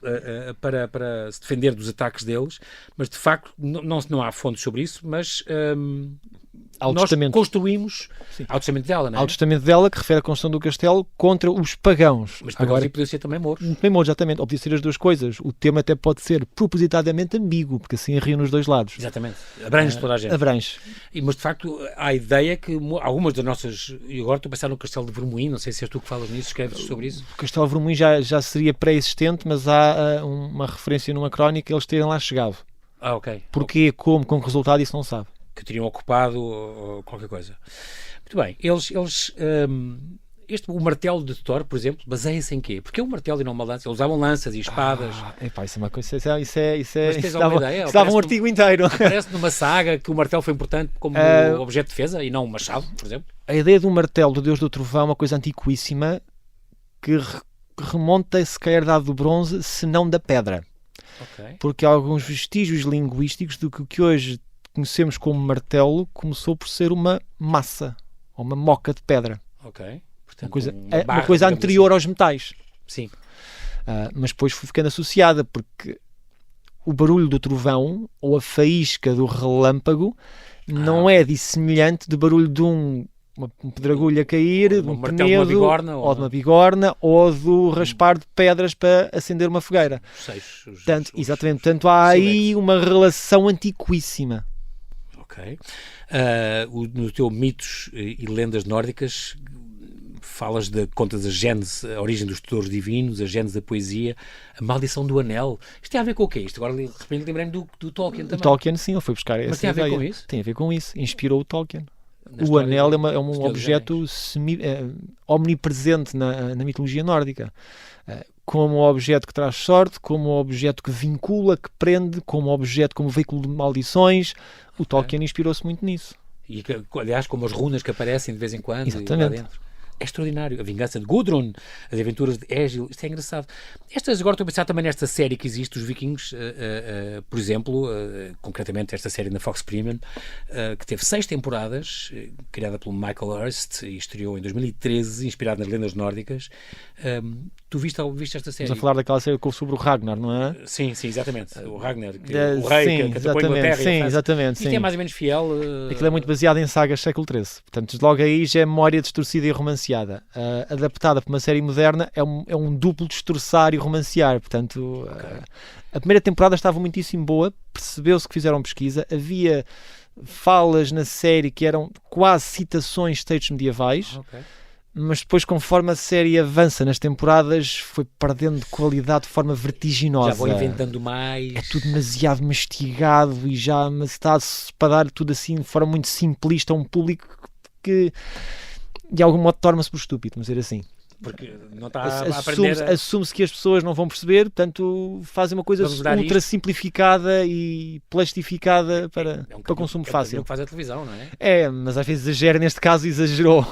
[SPEAKER 2] para se defender dos ataques deles, mas de facto não há fontes sobre isso, mas nós construímos ao testamento dela, não é?
[SPEAKER 3] Ao testamento dela, que refere a construção do castelo contra os pagãos.
[SPEAKER 2] Mas agora podia ser também mouros.
[SPEAKER 3] Também mouros, exatamente. Ou podia ser as duas coisas. O tema até pode ser propositadamente ambíguo, porque assim reúne os dois lados.
[SPEAKER 2] Exatamente. Abrange toda a gente.
[SPEAKER 3] Abrange.
[SPEAKER 2] Mas de facto há a ideia que algumas das nossas... E agora estou a pensar no Castelo de Vermoim, não sei se és tu que falas nisso, escreves sobre isso.
[SPEAKER 3] O Castelo de Vermoim já seria pré-existente, mas há uma referência numa crónica eles terem lá chegado.
[SPEAKER 2] Ok.
[SPEAKER 3] Porquê, como, com que resultado, isso não sabe.
[SPEAKER 2] Que teriam ocupado ou qualquer coisa. Muito bem. O martelo de Thor, por exemplo, baseia-se em quê? Porque é um martelo e não uma lança. Eles usavam lanças e espadas.
[SPEAKER 3] Isso é uma coisa... Isso
[SPEAKER 2] dava
[SPEAKER 3] um artigo inteiro.
[SPEAKER 2] Parece numa saga que o martelo foi importante como objeto de defesa e não um machado, por exemplo.
[SPEAKER 3] A ideia do martelo do Deus do Trovão é uma coisa antiquíssima que remonta, se calhar, da Idade do Bronze, se não da pedra.
[SPEAKER 2] Okay.
[SPEAKER 3] Porque há alguns vestígios linguísticos do que hoje conhecemos como martelo começou por ser uma massa ou uma moca de pedra.
[SPEAKER 2] Ok. Portanto,
[SPEAKER 3] uma coisa anterior aos metais.
[SPEAKER 2] Sim.
[SPEAKER 3] Mas depois foi ficando associada porque o barulho do trovão ou a faísca do relâmpago não é dissemelhante do barulho de uma pedragulha a cair, de um penedo, ou de uma bigorna, ou do raspar de pedras para acender uma fogueira. Exatamente. Portanto, há aí uma relação antiquíssima.
[SPEAKER 2] Ok. No teu Mitos e Lendas Nórdicas contas a gênese, a origem dos tutores divinos, a gênese da poesia, a maldição do anel. Isto tem a ver com o quê? Agora de repente lembrei-me do Tolkien também.
[SPEAKER 3] O Tolkien, sim, ele foi buscar essa ideia.
[SPEAKER 2] Mas tem a ver com isso?
[SPEAKER 3] Tem a ver com isso. Inspirou o Tolkien. O anel é um objeto omnipresente na mitologia nórdica. como objeto que traz sorte, como objeto que vincula, que prende, como objeto, como veículo de maldições. O Tolkien inspirou-se muito nisso.
[SPEAKER 2] E, aliás, como as runas que aparecem de vez em quando.
[SPEAKER 3] Exatamente.
[SPEAKER 2] Lá dentro. É extraordinário. A Vingança de Gudrun, as aventuras de Egil, isto é engraçado. Agora estou a pensar também nesta série que existe, os Vikings, por exemplo, concretamente esta série na Fox Premium, que teve 6 temporadas, criada pelo Michael Hurst e estreou em 2013, inspirada nas lendas nórdicas. Tu viste esta série?
[SPEAKER 3] Estamos a falar daquela série sobre o Ragnar, não é?
[SPEAKER 2] Sim, exatamente. O Ragnar, o rei que atacou a Inglaterra.
[SPEAKER 3] Sim, exatamente.
[SPEAKER 2] Isto é mais ou menos fiel.
[SPEAKER 3] Aquilo é muito baseado em sagas do século XIII. Portanto, logo aí já é memória distorcida e romanceada. Adaptada para uma série moderna, é um duplo destroçar e romancear. Portanto, a primeira temporada estava muitíssimo boa, percebeu-se que fizeram pesquisa, havia falas na série que eram quase citações de textos medievais. Mas depois, conforme a série avança nas temporadas, foi perdendo de qualidade de forma vertiginosa.
[SPEAKER 2] Já vou inventando mais.
[SPEAKER 3] É tudo demasiado mastigado e já está-se para dar tudo assim de forma muito simplista a um público que de algum modo torna-se por estúpido, vamos dizer assim.
[SPEAKER 2] Porque não está a aprender.
[SPEAKER 3] Assume-se que as pessoas não vão perceber, portanto fazem uma coisa ultra simplificada e plastificada para consumo fácil.
[SPEAKER 2] É o que faz a televisão, não é?
[SPEAKER 3] É, mas às vezes exagera, neste caso exagerou.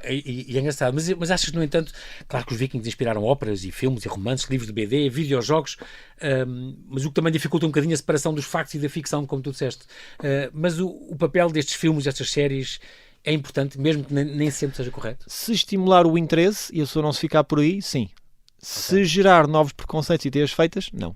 [SPEAKER 2] E é engraçado, mas achas, no entanto, claro que os Vikings inspiraram óperas e filmes e romances, livros de BD, videojogos, mas o que também dificulta um bocadinho a separação dos factos e da ficção, como tu disseste. Mas o papel destes filmes, destas séries, é importante, mesmo que nem sempre seja correto?
[SPEAKER 3] Se estimular o interesse e a pessoa não se ficar por aí, sim. Se gerar novos preconceitos e ideias feitas, não.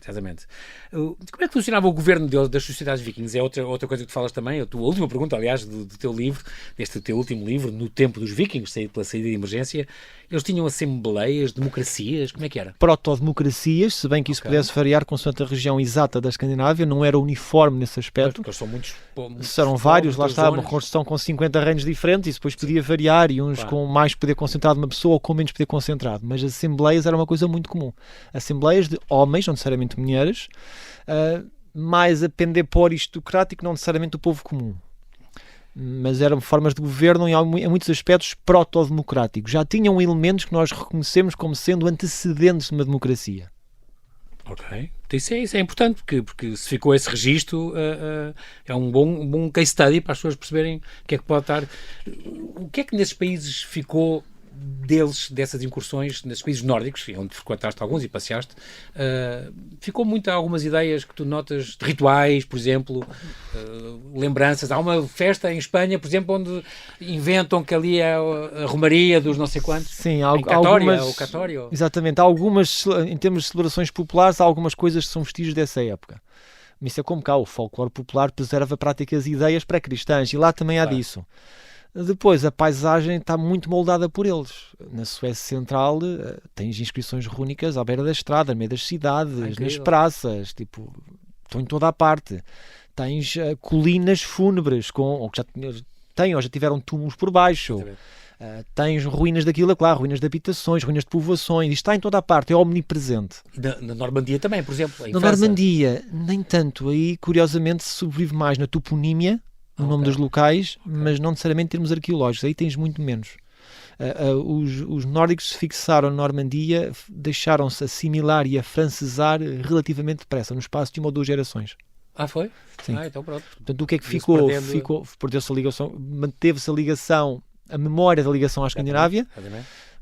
[SPEAKER 2] Exatamente. Como é que funcionava o governo das sociedades vikings? É outra coisa que tu falas também, a tua última pergunta, aliás, do teu livro, deste teu último livro, No Tempo dos Vikings, pela saída de emergência. Eles tinham assembleias, democracias, como é que era?
[SPEAKER 3] Protodemocracias, se bem que isso pudesse variar consoante a região exata da Escandinávia, não era uniforme nesse aspecto.
[SPEAKER 2] Porque são muitos
[SPEAKER 3] Serão vários, lá está, uma construção com 50 reinos diferentes, isso depois podia variar, e uns com mais poder concentrado de uma pessoa ou com menos poder concentrado, mas as assembleias era uma coisa muito comum. Assembleias de homens, não necessariamente mulheres, mais a pender para o aristocrático, não necessariamente o povo comum. Mas eram formas de governo em muitos aspectos protodemocráticos. Já tinham elementos que nós reconhecemos como sendo antecedentes de uma democracia.
[SPEAKER 2] Ok. Isso é importante, porque se ficou esse registro, é um bom case study para as pessoas perceberem o que é que pode estar. O que é que nesses países ficou dessas incursões, nesses países nórdicos, onde frequentaste alguns e passeaste, ficou algumas ideias que tu notas, de rituais, por exemplo, lembranças. Há uma festa em Espanha, por exemplo, onde inventam que ali é a romaria dos não sei quantos.
[SPEAKER 3] Sim,
[SPEAKER 2] Catório.
[SPEAKER 3] Exatamente. Há algumas, em termos de celebrações populares, há algumas coisas que são vestígios dessa época. Isso é como cá, o folclore popular preserva práticas e ideias pré-cristãs, e lá também há disso. Depois, a paisagem está muito moldada por eles. Na Suécia Central tens inscrições rúnicas à beira da estrada, no meio das cidades, nas praças, estão em toda a parte. Tens colinas fúnebres, ou já tiveram túmulos por baixo. Tens ruínas daquilo, claro, ruínas de habitações, ruínas de povoações, isto está em toda a parte, é omnipresente.
[SPEAKER 2] Na Normandia também, por exemplo.
[SPEAKER 3] Na Normandia, nem tanto. Aí, curiosamente, se sobrevive mais na toponímia, no nome dos locais, mas não necessariamente em termos arqueológicos, aí tens muito menos. Os nórdicos se fixaram na Normandia, deixaram-se assimilar e afrancesar relativamente depressa, no espaço de 1 ou 2 gerações.
[SPEAKER 2] Foi?
[SPEAKER 3] Sim.
[SPEAKER 2] Então pronto.
[SPEAKER 3] Portanto, o que é que ficou? Perdeu-se a ligação, manteve-se a ligação, a memória da ligação à Escandinávia,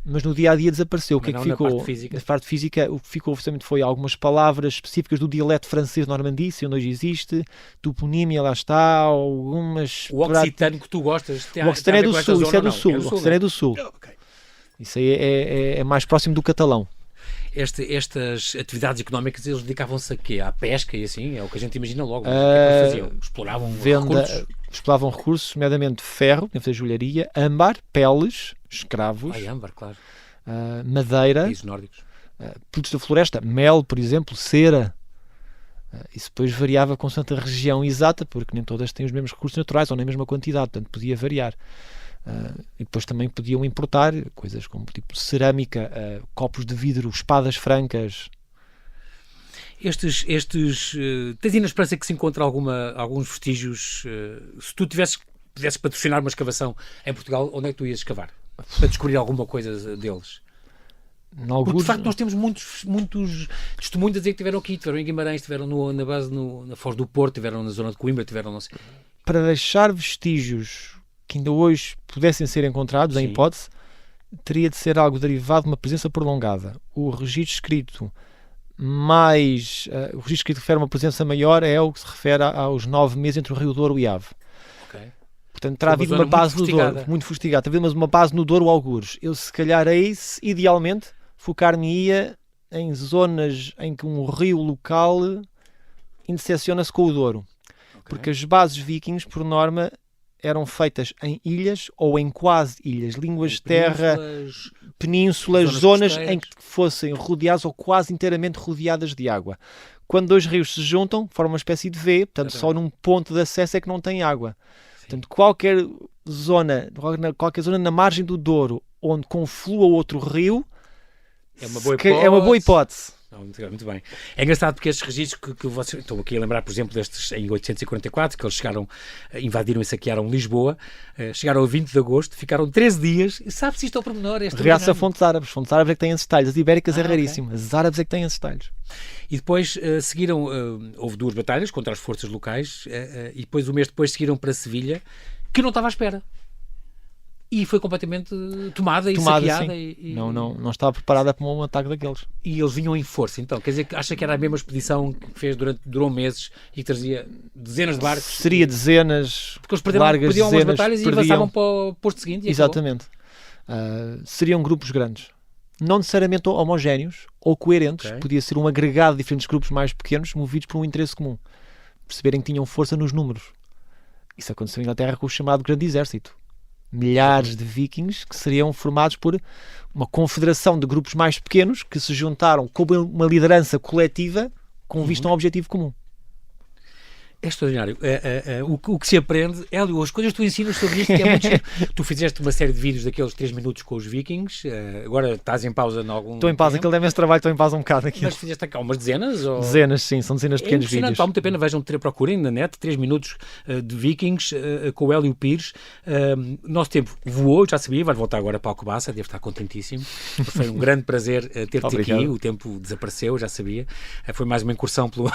[SPEAKER 3] mas no dia-a-dia desapareceu. O que é que ficou? Na parte física, o que ficou oficialmente foi algumas palavras específicas do dialeto francês normandício, onde hoje existe, toponímia, lá está, algumas...
[SPEAKER 2] O occitano que tu gostas...
[SPEAKER 3] O occitano é do sul, isso é do sul. O occitano é do sul. Isso aí é mais próximo do catalão.
[SPEAKER 2] Estas atividades económicas, eles dedicavam-se a quê? À pesca e assim? É o que a gente imagina logo. O que é que faziam? Exploravam recursos?
[SPEAKER 3] Exploravam recursos, nomeadamente ferro, fazer joalharia, âmbar, peles, escravos,
[SPEAKER 2] âmbar, claro.
[SPEAKER 3] Madeira,
[SPEAKER 2] países nórdicos.
[SPEAKER 3] Produtos da floresta, mel, por exemplo, cera. Isso depois variava consoante a região exata, porque nem todas têm os mesmos recursos naturais ou nem a mesma quantidade, portanto podia variar. E depois também podiam importar coisas como tipo cerâmica, copos de vidro, espadas francas.
[SPEAKER 2] Tens aí na esperança que se encontre alguns vestígios? Se tu pudesses patrocinar uma escavação em Portugal, onde é que tu ias escavar? Para descobrir alguma coisa deles? Porque, de facto, nós temos muitos testemunhos a dizer que tiveram aqui, tiveram em Guimarães, tiveram na base, na Foz do Porto, tiveram na zona de Coimbra, tiveram não sei.
[SPEAKER 3] Para deixar vestígios que ainda hoje pudessem ser encontrados, em hipótese, teria de ser algo derivado de uma presença prolongada. O registro escrito que refere a uma presença maior é o que se refere aos 9 meses entre o Rio Douro e Ave.
[SPEAKER 2] Okay.
[SPEAKER 3] Portanto, terá havido uma base no Douro, muito fustigada. Terá havido uma base no Douro, algures. Eu, se calhar, idealmente, focar-me-ia em zonas em que um rio local intersecciona-se com o Douro. Okay. Porque as bases vikings, por norma, eram feitas em ilhas ou em quase ilhas, línguas de terra, penínsulas, zonas em que fossem rodeadas ou quase inteiramente rodeadas de água. Quando dois rios se juntam, formam uma espécie de V, portanto só num ponto de acesso é que não tem água. Sim. Portanto, qualquer zona na margem do Douro onde conflua outro rio é uma boa hipótese.
[SPEAKER 2] Muito bem. É engraçado porque estes registros que vocês... Estou aqui a lembrar, por exemplo, destes em 844, que eles chegaram, invadiram e saquearam Lisboa, chegaram a 20 de agosto, ficaram 13 dias, e sabe-se isto ao pormenor?
[SPEAKER 3] Reaça a fontes árabes é que têm esses detalhes, as ibéricas é raríssimo, as árabes é que têm esses detalhes.
[SPEAKER 2] E depois seguiram, houve 2 batalhas contra as forças locais, e depois, um mês depois, seguiram para Sevilha, que não estava à espera. E foi completamente tomada e saqueada.
[SPEAKER 3] Não estava preparada para um ataque daqueles.
[SPEAKER 2] E eles vinham em força, então. Quer dizer, acha que era a mesma expedição que fez durou meses e que trazia dezenas de barcos?
[SPEAKER 3] Seria dezenas,
[SPEAKER 2] porque eles perdiam umas batalhas e avançavam para o posto seguinte.
[SPEAKER 3] Exatamente. Seriam grupos grandes. Não necessariamente homogéneos ou coerentes. Okay. Podia ser um agregado de diferentes grupos mais pequenos movidos por um interesse comum. Perceberem que tinham força nos números. Isso aconteceu em Inglaterra com o chamado Grande Exército. Milhares de vikings que seriam formados por uma confederação de grupos mais pequenos que se juntaram com uma liderança coletiva com vista a um objetivo comum.
[SPEAKER 2] É extraordinário. O que se aprende, Hélio, as coisas que tu ensinas sobre isto que é muito giro. Tu fizeste uma série de vídeos daqueles 3 minutos com os vikings, agora estás em pausa em algum
[SPEAKER 3] Estou em pausa, aquele é mesmo trabalho, estou em pausa um bocado aqui.
[SPEAKER 2] Mas fizeste cá umas dezenas? Ou...
[SPEAKER 3] Dezenas, sim, são dezenas de pequenos vídeos.
[SPEAKER 2] Vale muito a pena, vejam, procurem na net 3 minutos de vikings com o Hélio Pires. Nosso tempo voou, já sabia, vai voltar agora para Alcobaça, devo estar contentíssimo. Foi um grande prazer ter-te aqui, o tempo desapareceu, já sabia. Foi mais uma incursão pela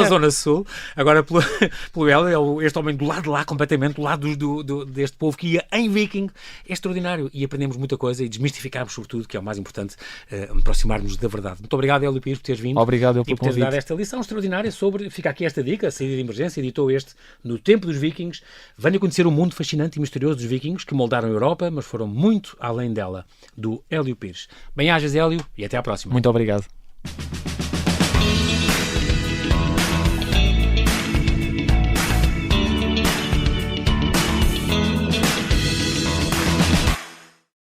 [SPEAKER 2] Zona Sul. Agora pelo Hélio, este homem do lado de lá, completamente do lado deste povo que ia em viking, é extraordinário. E aprendemos muita coisa e desmistificámos, sobretudo, que é o mais importante, aproximarmos da verdade. Muito obrigado, Hélio Pires, por teres vindo.
[SPEAKER 3] Obrigado pelo
[SPEAKER 2] convite. E por teres dado esta lição extraordinária sobre, fica aqui esta dica, a saída de emergência, editou este No Tempo dos Vikings. Venha conhecer o mundo fascinante e misterioso dos vikings que moldaram a Europa, mas foram muito além dela, do Hélio Pires. Bem-ajas, Hélio, e até à próxima.
[SPEAKER 3] Muito obrigado.